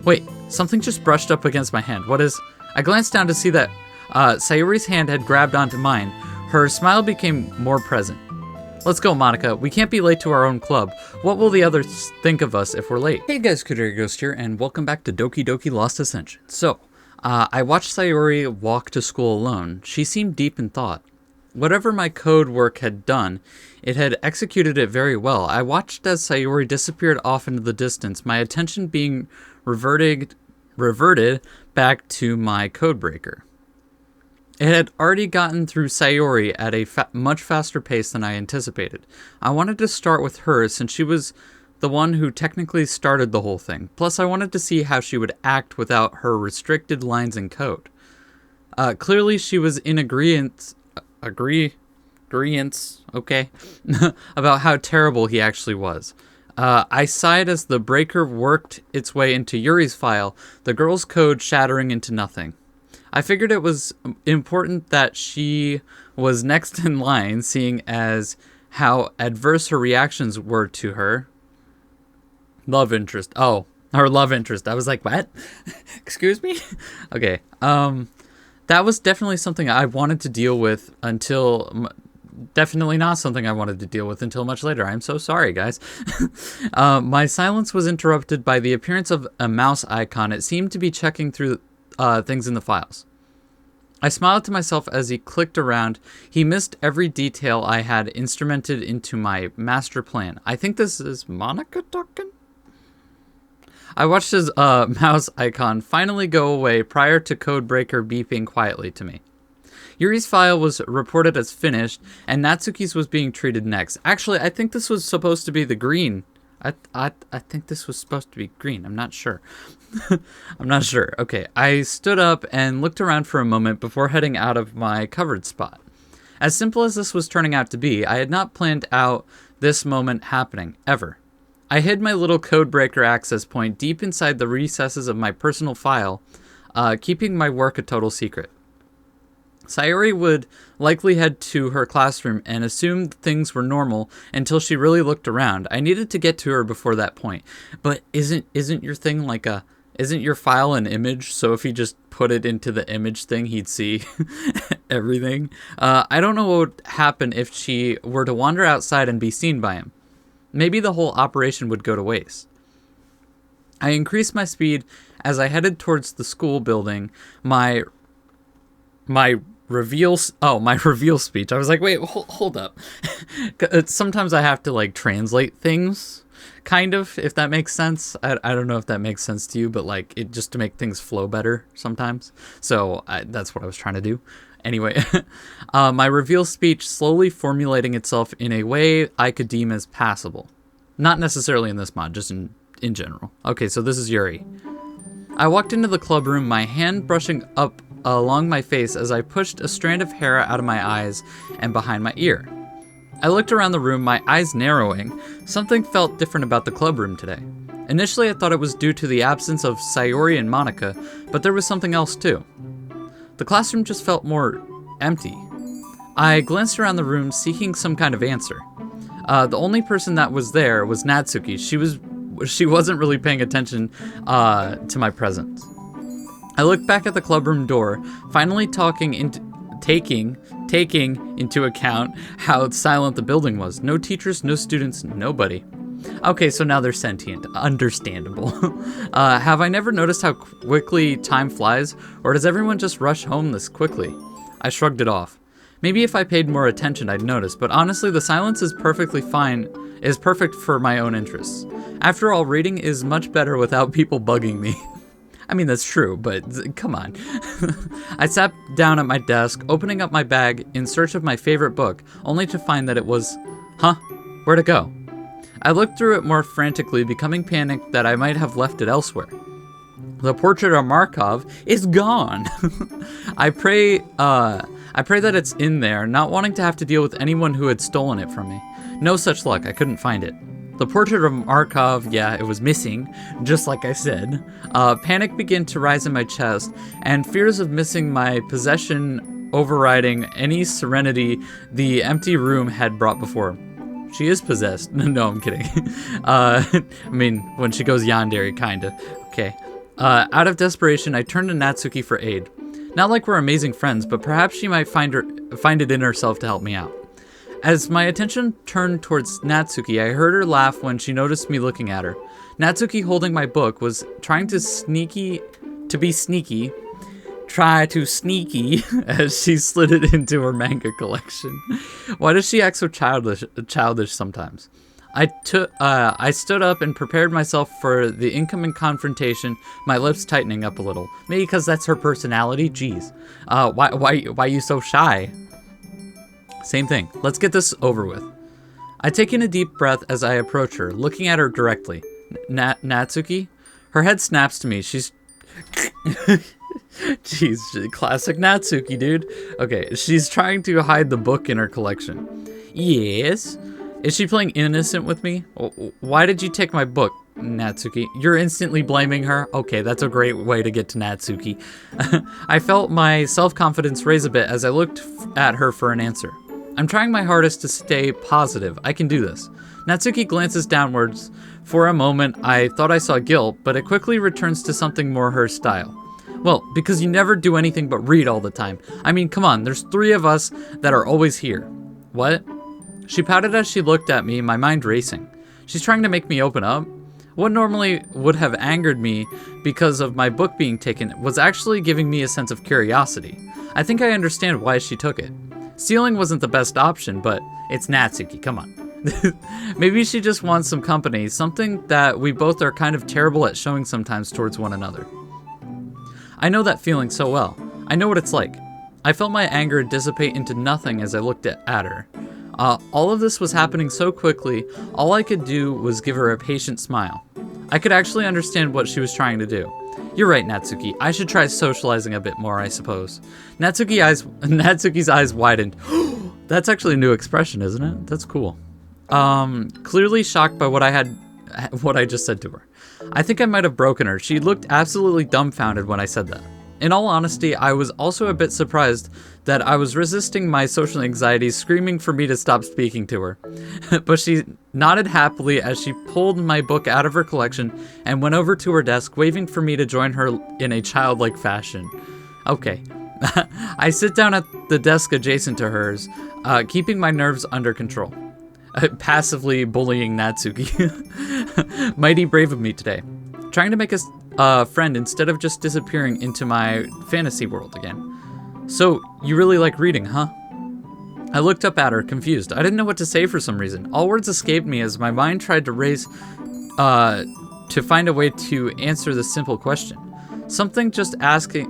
Wait, something just brushed up against my hand. What is... I glanced down to see that Sayuri's hand had grabbed onto mine. Her smile became more present. Let's go, Monika. We can't be late to our own club. What will the others think of us if we're late? Hey guys, Kudere Ghost here, and welcome back to Doki Doki Lost Ascension. So, I watched Sayori walk to school alone. She seemed deep in thought. Whatever my code work had done, it had executed it very well. I watched as Sayori disappeared off into the distance, my attention being reverted back to my codebreaker. It had already gotten through Sayori at a much faster pace than I anticipated. I wanted to start with her since she was the one who technically started the whole thing. Plus, I wanted to see how she would act without her restricted lines in code. Clearly, she was in agreeance, okay, about how terrible he actually was. I sighed as the breaker worked its way into Yuri's file, the girl's code shattering into nothing. I figured it was important that she was next in line, seeing as how adverse her reactions were to her love interest. Oh, her love interest. I was like, what? Excuse me? Okay. That was definitely something I wanted to deal with until... Definitely not something I wanted to deal with until much later. I'm so sorry, guys. My silence was interrupted by the appearance of a mouse icon. It seemed to be checking through things in the files. I smiled to myself as he clicked around. He missed every detail I had instrumented into my master plan. I think this is Monika talking? I watched his mouse icon finally go away prior to Codebreaker beeping quietly to me. Yuri's file was reported as finished, and Natsuki's was being treated next. Actually, I think this was supposed to be the green. I think this was supposed to be green. I'm not sure. I'm not sure. Okay, I stood up and looked around for a moment before heading out of my covered spot. As simple as this was turning out to be, I had not planned out this moment happening, ever. I hid my little codebreaker access point deep inside the recesses of my personal file, keeping my work a total secret. Sayori would likely head to her classroom and assume things were normal until she really looked around. I needed to get to her before that point. But isn't your thing like isn't your file an image? So if he just put it into the image thing, he'd see everything. I don't know what would happen if she were to wander outside and be seen by him. Maybe the whole operation would go to waste. I increased my speed as I headed towards the school building. My reveal speech. I was like, wait, hold up. Sometimes I have to like translate things, kind of, if that makes sense. I don't know if that makes sense to you, but like it just to make things flow better sometimes. So that's what I was trying to do. Anyway, my reveal speech slowly formulating itself in a way I could deem as passable. Not necessarily in this mod, just in general. Okay, so this is Yuri. I walked into the club room, my hand brushing up along my face as I pushed a strand of hair out of my eyes and behind my ear. I looked around the room, my eyes narrowing. Something felt different about the club room today. Initially, I thought it was due to the absence of Sayori and Monika, but there was something else too. The classroom just felt more empty. I glanced around the room, seeking some kind of answer. The only person that was there was Natsuki. She wasn't really paying attention to my presence. I looked back at the clubroom door, finally taking into account how silent the building was. No teachers, no students, nobody. Okay, so now they're sentient. Understandable. Have I never noticed how quickly time flies, or does everyone just rush home this quickly? I shrugged it off. Maybe if I paid more attention I'd notice, but honestly the silence is perfect for my own interests. After all, reading is much better without people bugging me. I mean, that's true, but come on. I sat down at my desk, opening up my bag in search of my favorite book, only to find that it was... Huh? Where'd it go? I looked through it more frantically, becoming panicked that I might have left it elsewhere. The portrait of Markov is gone. I pray that it's in there, not wanting to have to deal with anyone who had stolen it from me. No such luck, I couldn't find it. The portrait of Markov, yeah, it was missing, just like I said. Panic began to rise in my chest, and fears of missing my possession overriding any serenity the empty room had brought before. She is possessed. No, I'm kidding. I mean, when she goes yandere, kinda. Okay. Out of desperation, I turned to Natsuki for aid. Not like we're amazing friends, but perhaps she might find it in herself to help me out. As my attention turned towards Natsuki, I heard her laugh when she noticed me looking at her. Natsuki, holding my book, was trying to be sneaky, as she slid it into her manga collection. Why does she act so childish sometimes? I stood up and prepared myself for the incoming confrontation, my lips tightening up a little. Maybe because that's her personality? Jeez. Why are you so shy? Same thing. Let's get this over with. I take in a deep breath as I approach her, looking at her directly. Natsuki? Her head snaps to me. She's... Jeez, classic Natsuki, dude. Okay, she's trying to hide the book in her collection. Yes? Is she playing innocent with me? Why did you take my book, Natsuki? You're instantly blaming her? Okay, that's a great way to get to Natsuki. I felt my self-confidence raise a bit as I looked at her for an answer. I'm trying my hardest to stay positive. I can do this. Natsuki glances downwards. For a moment, I thought I saw guilt, but it quickly returns to something more her style. Well, because you never do anything but read all the time. I mean, come on, there's 3 of us that are always here. What? She pouted as she looked at me, my mind racing. She's trying to make me open up? What normally would have angered me because of my book being taken was actually giving me a sense of curiosity. I think I understand why she took it. Stealing wasn't the best option, but it's Natsuki, come on. Maybe she just wants some company, something that we both are kind of terrible at showing sometimes towards one another. I know that feeling so well. I know what it's like. I felt my anger dissipate into nothing as I looked at her. All of this was happening so quickly, all I could do was give her a patient smile. I could actually understand what she was trying to do. You're right, Natsuki. I should try socializing a bit more, I suppose. Natsuki's eyes widened. That's actually a new expression, isn't it? That's cool. Clearly shocked by what I just said to her. I think I might have broken her. She looked absolutely dumbfounded when I said that. In all honesty, I was also a bit surprised that I was resisting my social anxiety, screaming for me to stop speaking to her. But she nodded happily as she pulled my book out of her collection and went over to her desk, waving for me to join her in a childlike fashion. Okay. I sit down at the desk adjacent to hers, keeping my nerves under control. Passively bullying Natsuki. Mighty brave of me today. Trying to make a friend instead of just disappearing into my fantasy world again. So, you really like reading, huh? I looked up at her, confused. I didn't know what to say for some reason. All words escaped me as my mind tried to to find a way to answer this simple question. Something, Natsuki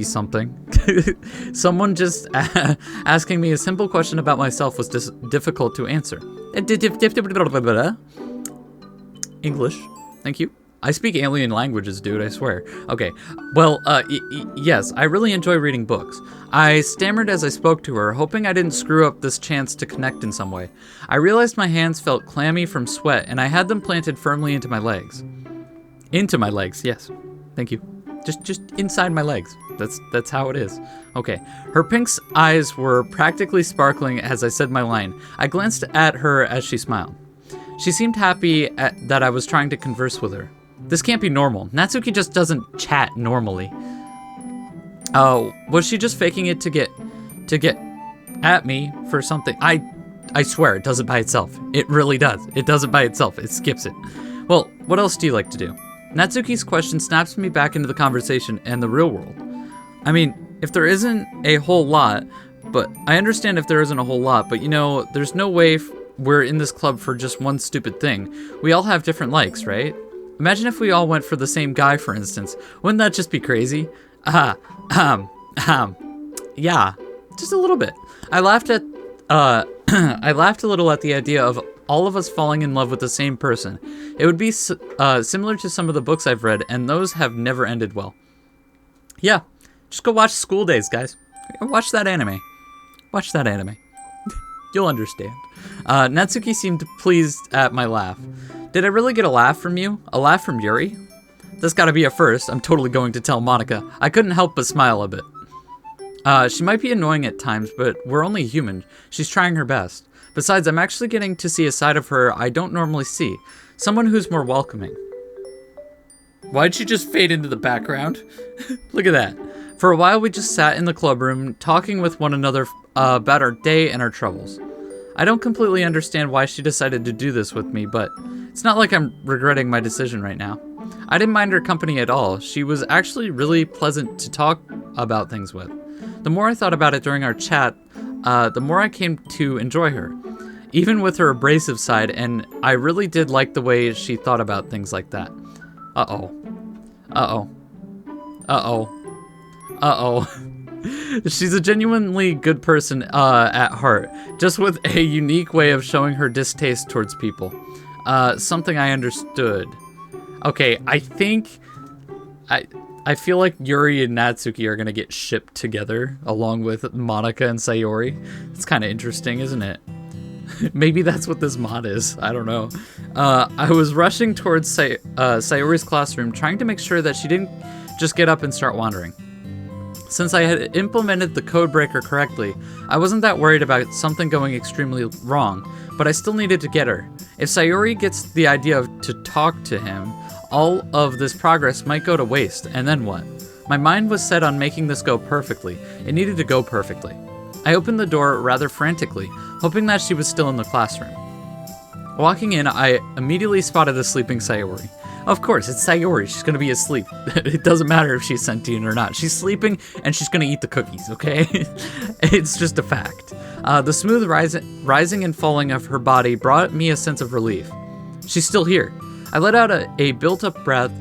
something. Someone just asking me a simple question about myself was difficult to answer. English. Thank you. I speak alien languages, dude, I swear. Okay, well, yes, I really enjoy reading books. I stammered as I spoke to her, hoping I didn't screw up this chance to connect in some way. I realized my hands felt clammy from sweat, and I had them planted firmly into my legs. Into my legs, yes. Thank you. Just inside my legs. That's how it is. Okay. Her pink eyes were practically sparkling as I said my line. I glanced at her as she smiled. She seemed happy that I was trying to converse with her. This can't be normal. Natsuki just doesn't chat normally. Oh, was she just faking it to get at me for something? I swear it does it by itself. It really does. It does it by itself. It skips it. Well, what else do you like to do? Natsuki's question snaps me back into the conversation and the real world. I mean, if there isn't a whole lot, but I understand if there isn't a whole lot, but you know, there's no way we're in this club for just one stupid thing. We all have different likes, right? Imagine if we all went for the same guy, for instance. Wouldn't that just be crazy? Yeah, just a little bit. I laughed a little at the idea of all of us falling in love with the same person. It would be similar to some of the books I've read, and those have never ended well. Yeah, just go watch School Days, guys. Watch that anime. Watch that anime. You'll understand. Natsuki seemed pleased at my laugh. Did I really get a laugh from you? A laugh from Yuri? That's gotta be a first. I'm totally going to tell Monika. I couldn't help but smile a bit. She might be annoying at times, but we're only human. She's trying her best. Besides, I'm actually getting to see a side of her I don't normally see. Someone who's more welcoming. Why'd she just fade into the background? Look at that. For a while, we just sat in the club room, talking with one another about our day and our troubles. I don't completely understand why she decided to do this with me, but it's not like I'm regretting my decision right now. I didn't mind her company at all. She was actually really pleasant to talk about things with. The more I thought about it during our chat, the more I came to enjoy her, even with her abrasive side, and I really did like the way she thought about things like that. Uh-oh. Uh-oh. Uh-oh. Uh-oh. She's a genuinely good person at heart, just with a unique way of showing her distaste towards people. Something I understood. Okay, I think... I feel like Yuri and Natsuki are gonna get shipped together, along with Monika and Sayori. It's kind of interesting, isn't it? Maybe that's what this mod is. I don't know. I was rushing towards Sayori's classroom, trying to make sure that she didn't just get up and start wandering. Since I had implemented the code breaker correctly, I wasn't that worried about something going extremely wrong, but I still needed to get her. If Sayori gets the idea to talk to him, all of this progress might go to waste, and then what? My mind was set on making this go perfectly. It needed to go perfectly. I opened the door rather frantically, hoping that she was still in the classroom. Walking in, I immediately spotted a sleeping Sayori. Of course, it's Sayori. She's gonna be asleep. It doesn't matter if she's sentient or not. She's sleeping, and she's gonna eat the cookies, okay? It's just a fact. The smooth rising and falling of her body brought me a sense of relief. She's still here. I let out a built-up breath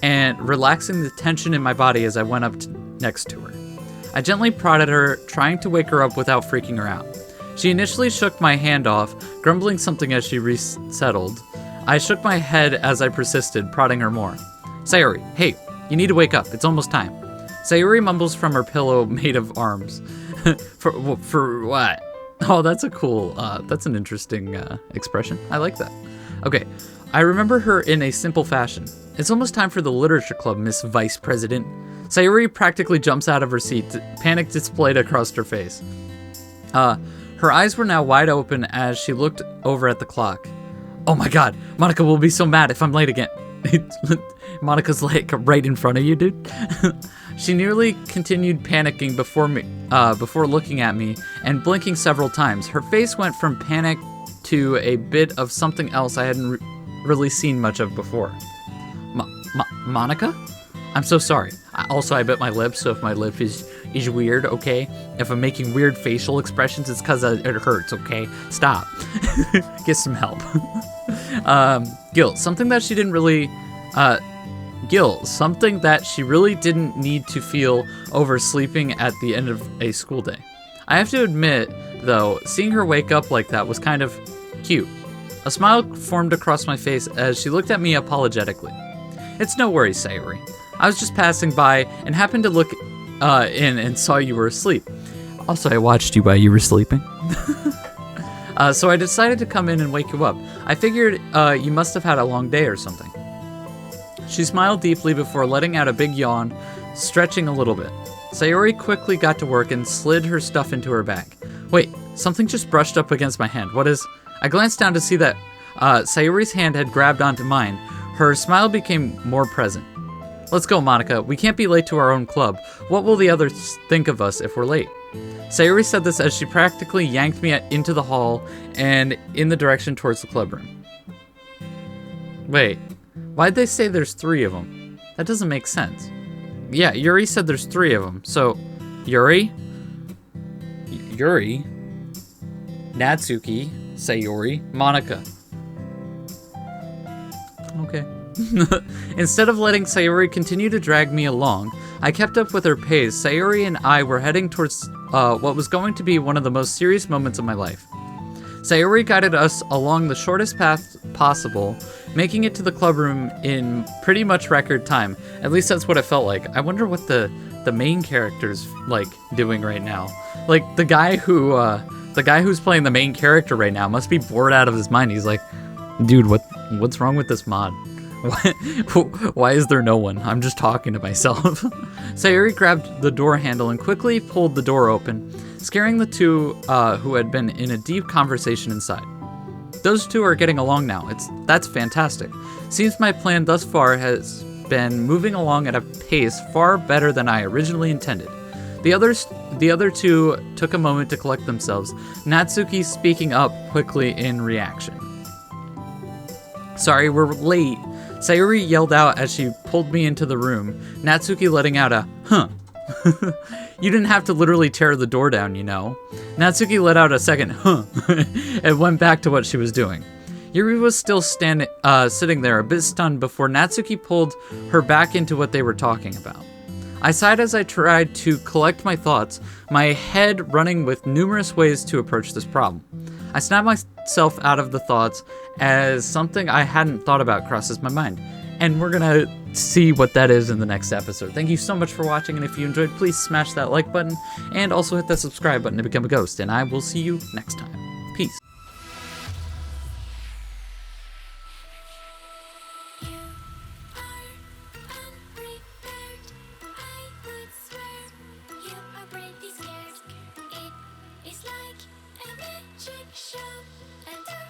and relaxing the tension in my body as I went up next to her. I gently prodded her, trying to wake her up without freaking her out. She initially shook my hand off, grumbling something as she resettled. I shook my head as I persisted, prodding her more. Sayori, hey, you need to wake up. It's almost time. Sayori mumbles from her pillow made of arms. For what? Oh, that's a cool, that's an interesting expression. I like that. Okay, I remember her in a simple fashion. It's almost time for the literature club, Miss Vice President. Sayori practically jumps out of her seat, panic displayed across her face. Her eyes were now wide open as she looked over at the clock. Oh my god, Monika will be so mad if I'm late again. Monika's like right in front of you, dude. She nearly continued panicking before looking at me and blinking several times. Her face went from panic to a bit of something else I hadn't really seen much of before. Monika? I'm so sorry. I bit my lip, so if my lip is weird, okay? If I'm making weird facial expressions, it's because it hurts, okay? Stop. Get some help. Guilt. Something that she really didn't need to feel over sleeping at the end of a school day. I have to admit, though, seeing her wake up like that was kind of cute. A smile formed across my face as she looked at me apologetically. It's no worries, Sayuri. I was just passing by and happened to look in and saw you were asleep. Also, I watched you while you were sleeping. So I decided to come in and wake you up. I figured you must have had a long day or something. She smiled deeply before letting out a big yawn, stretching a little bit. Sayori quickly got to work and slid her stuff into her bag. Wait, something just brushed up against my hand. What is... I glanced down to see that Sayori's hand had grabbed onto mine. Her smile became more present. Let's go, Monika. We can't be late to our own club. What will the others think of us if we're late? Sayori said this as she practically yanked me into the hall and in the direction towards the club room. Wait, why'd they say there's 3 of them? That doesn't make sense. Yeah, Yuri said there's 3 of them. So, Yuri, Natsuki, Sayori, Monika. Okay. Instead of letting Sayori continue to drag me along, I kept up with her pace. Sayori and I were heading towards what was going to be one of the most serious moments of my life. Sayori guided us along the shortest path possible, making it to the club room in pretty much record time. At least that's what it felt like. I wonder what the main character's like doing right now. Like the guy who's playing the main character right now must be bored out of his mind. He's like, dude, what's wrong with this mod? Why is there no one? I'm just talking to myself. Sayori grabbed the door handle and quickly pulled the door open, scaring the 2 who had been in a deep conversation inside. Those 2 are getting along now. That's fantastic. Seems my plan thus far has been moving along at a pace far better than I originally intended. The other two took a moment to collect themselves, Natsuki speaking up quickly in reaction. "Sorry, we're late," Sayuri yelled out as she pulled me into the room, Natsuki letting out a, "Huh." "You didn't have to literally tear the door down, you know." Natsuki let out a second, "Huh," and went back to what she was doing. Yuri was still sitting there a bit stunned before Natsuki pulled her back into what they were talking about. I sighed as I tried to collect my thoughts, my head running with numerous ways to approach this problem. I snapped myself out of the thoughts as something I hadn't thought about crosses my mind. And we're gonna see what that is in the next episode. Thank you so much for watching, and if you enjoyed, please smash that like button, and also hit that subscribe button to become a ghost, and I will see you next time. Peace. It's like a magic show, and